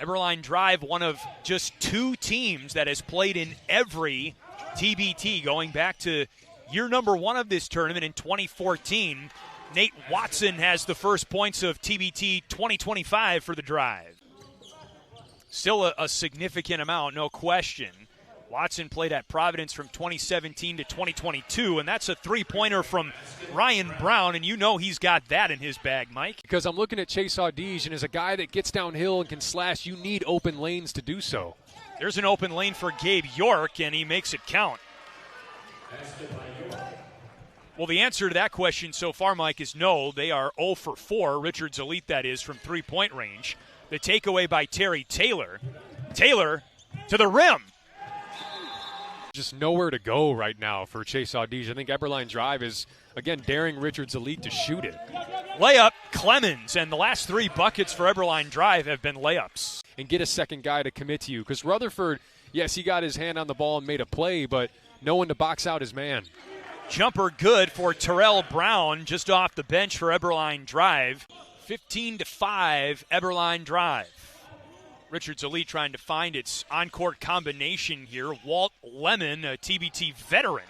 Eberlein Drive, one of just 2 teams that has played in every TBT going back to year number 1 of this tournament in 2014. Nate Watson has the first points of TBT 2025 for the Drive. Still a significant amount, no question. Watson played at Providence from 2017 to 2022, and that's a 3-pointer from Ryan Brown, and you know he's got that in his bag, Mike. Because I'm looking at Chase Audige, and as a guy that gets downhill and can slash, you need open lanes to do so. There's an open lane for Gabe York, and he makes it count. Well, the answer to that question so far, Mike, is no. They are 0 for 4, Richards Elite that is, from 3-point range. The takeaway by Terry Taylor. Taylor to the rim. Just nowhere to go right now for Chase Audige. I think Eberlein Drive is, again, daring Richards Elite to shoot it. Layup, Clemens, and the last 3 buckets for Eberlein Drive have been layups. And get a second guy to commit to you. Because Rutherford, yes, he got his hand on the ball and made a play, but no one to box out his man. Jumper good for Terrell Brown, just off the bench for Eberlein Drive. 15-5, Eberlein Drive. Richards Elite trying to find its on-court combination here. Walt Lemon, a TBT veteran,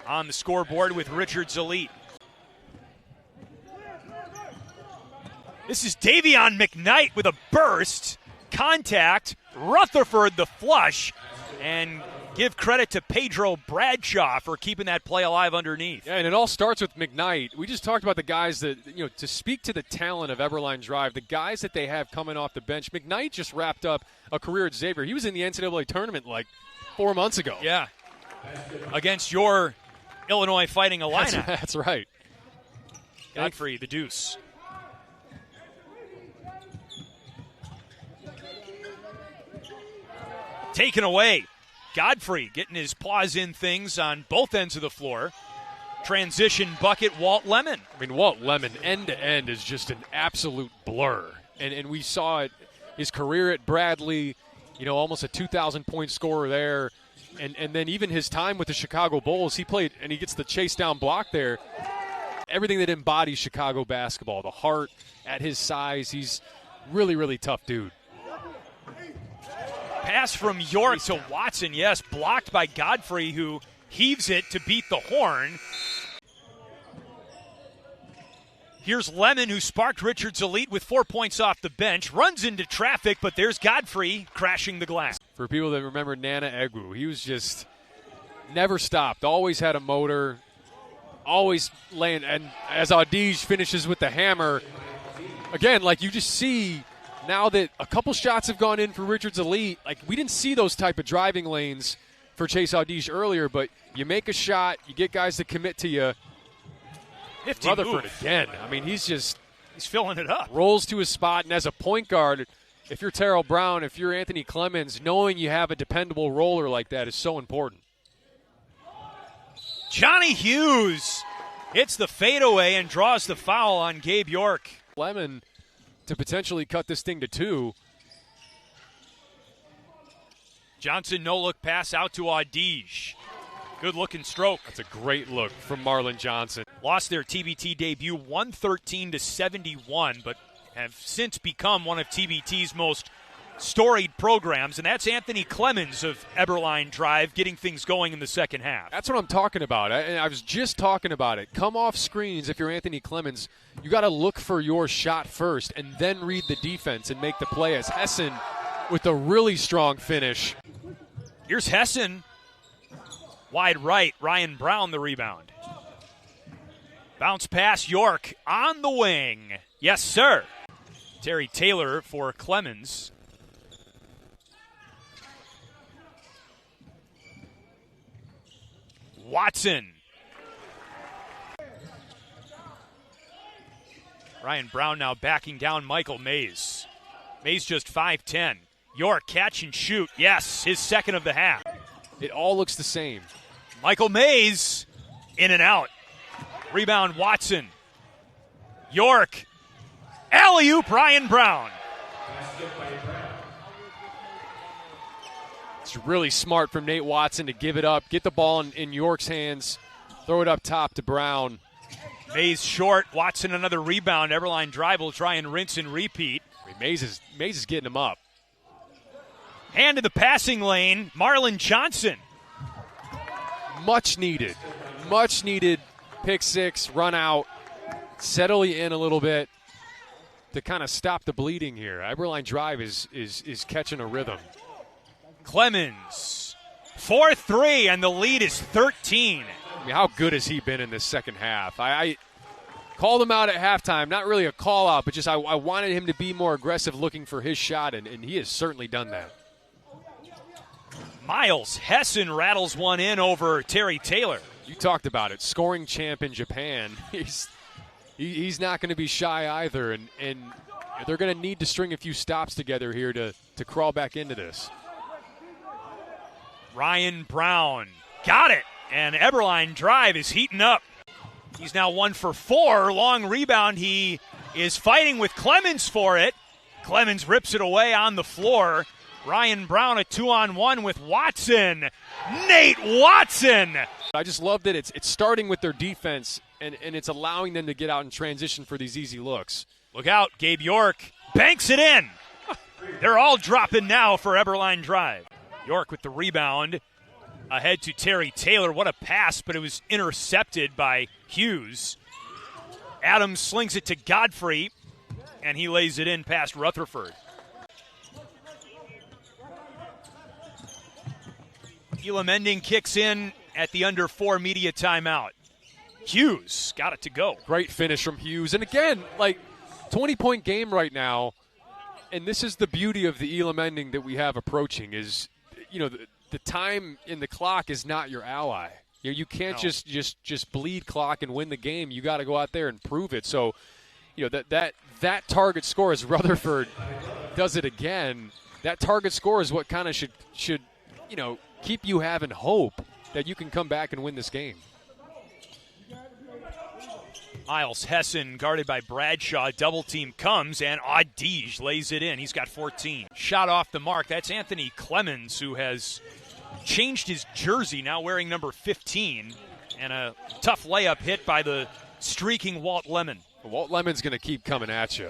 on the scoreboard with Richards Elite. This is Davion McKnight with a burst. Contact. Rutherford the flush. And give credit to Pedro Bradshaw for keeping that play alive underneath. Yeah, and it all starts with McKnight. We just talked about the guys that, to speak to the talent of Eberlein Drive, the guys that they have coming off the bench. McKnight just wrapped up a career at Xavier. He was in the NCAA tournament like 4 months ago. Yeah, against your Illinois Fighting Illini. That's right. Godfrey, the deuce. Taken away. Godfrey getting his paws in things on both ends of the floor. Transition bucket, Walt Lemon. I mean, Walt Lemon, end-to-end, is just an absolute blur. And we saw it, his career at Bradley, almost a 2,000-point scorer there. And then even his time with the Chicago Bulls, he played, and he gets the chase-down block there. Everything that embodies Chicago basketball, the heart at his size, he's really, really tough dude. Pass from York to Watson, yes, blocked by Godfrey, who heaves it to beat the horn. Here's Lemon, who sparked Richards Elite with 4 points off the bench, runs into traffic, but there's Godfrey crashing the glass. For people that remember Nana Egwu, he was just never stopped, always had a motor, always laying, and as Audige finishes with the hammer, again, like you just see, now that a couple shots have gone in for Richards Elite, like we didn't see those type of driving lanes for Chase Audige earlier, but you make a shot, you get guys to commit to you. Rutherford again. I mean, he's filling it up. Rolls to his spot, and as a point guard, if you're Terrell Brown, if you're Anthony Clemens, knowing you have a dependable roller like that is so important. Johnny Hughes hits the fadeaway and draws the foul on Gabe York. Lemon to potentially cut this thing to 2. Johnson, no-look pass out to Audige. Good-looking stroke. That's a great look from Marlon Johnson. Lost their TBT debut 113-71, but have since become one of TBT's most storied programs, and that's Anthony Clemens of Eberlein Drive getting things going in the second half. That's what I'm talking about. I was just talking about it. Come off screens if you're Anthony Clemens. You got to look for your shot first and then read the defense and make the play, as Hessen with a really strong finish. Here's Hessen. Wide right, Ryan Brown the rebound. Bounce pass, York on the wing. Yes, sir. Terry Taylor for Clemens. Watson. Ryan Brown now backing down Michael Mays. Mays just 5'10". York catch and shoot. Yes, his second of the half. It all looks the same. Michael Mays in and out. Rebound Watson. York. Alley-oop Ryan Brown. It's really smart from Nate Watson to give it up, get the ball in York's hands, throw it up top to Brown. Mays short. Watson another rebound. Eberlein Drive will try and rinse and repeat. I mean, Mays is getting him up. Hand in the passing lane, Marlon Johnson. Much needed pick six, run out, settle you in a little bit to kind of stop the bleeding here. Eberlein Drive is catching a rhythm. Clemens, 4-3, and the lead is 13. I mean, how good has he been in this second half? I called him out at halftime, not really a call-out, but just I wanted him to be more aggressive looking for his shot, and he has certainly done that. Miles Hessen rattles one in over Terry Taylor. You talked about it. Scoring champ in Japan. He's not going to be shy either, and they're going to need to string a few stops together here to crawl back into this. Ryan Brown got it, and Eberlein Drive is heating up. He's now 1 for 4. Long rebound. He is fighting with Clemens for it. Clemens rips it away on the floor. Ryan Brown a 2-on-1 with Watson. Nate Watson. I just love that it's starting with their defense, and it's allowing them to get out and transition for these easy looks. Look out, Gabe York banks it in. They're all dropping now for Eberlein Drive. York with the rebound. Ahead to Terry Taylor. What a pass, but it was intercepted by Hughes. Adams slings it to Godfrey, and he lays it in past Rutherford. Elam Ending kicks in at the under 4 media timeout. Hughes got it to go. Great finish from Hughes. And again, 20-point game right now, and this is the beauty of the Elam Ending that we have approaching is, the time in the clock is not your ally. You can't just bleed clock and win the game. You got to go out there and prove it. So, that target score, as Rutherford does it again, that target score is what kind of should keep you having hope that you can come back and win this game. Miles Hessen guarded by Bradshaw. Double team comes, and Audige lays it in. He's got 14. Shot off the mark. That's Anthony Clemens, who has changed his jersey, now wearing number 15. And a tough layup hit by the streaking Walt Lemon. Walt Lemon's going to keep coming at you.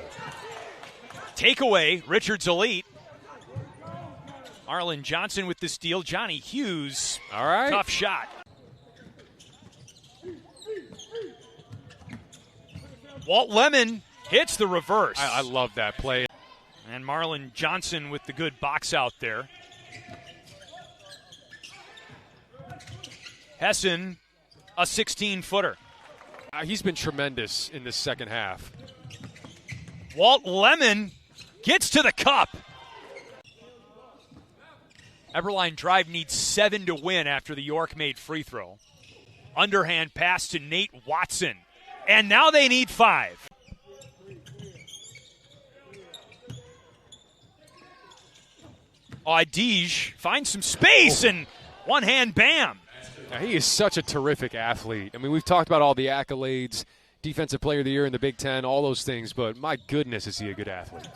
Takeaway, Richards elite. Marlon Johnson with the steal. Johnny Hughes. All right. Tough shot. Walt Lemon hits the reverse. I love that play. And Marlon Johnson with the good box out there. Hessen, a 16-footer. He's been tremendous in this second half. Walt Lemon gets to the cup. Eberlein Drive needs 7 to win after the York-made free throw. Underhand pass to Nate Watson. And now they need 5. Audige finds some space and one-hand bam. Now, he is such a terrific athlete. I mean, we've talked about all the accolades, Defensive Player of the Year in the Big Ten, all those things, but my goodness, is he a good athlete.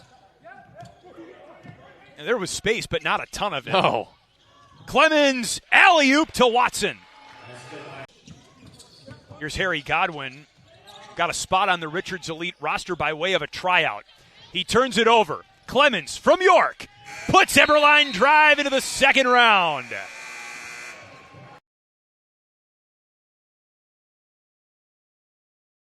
And there was space, but not a ton of it. No. Clemens, alley-oop to Watson. Here's Harry Godwin. Got a spot on the Richards Elite roster by way of a tryout. He turns it over. Clemens from York puts Eberlein Drive into the second round.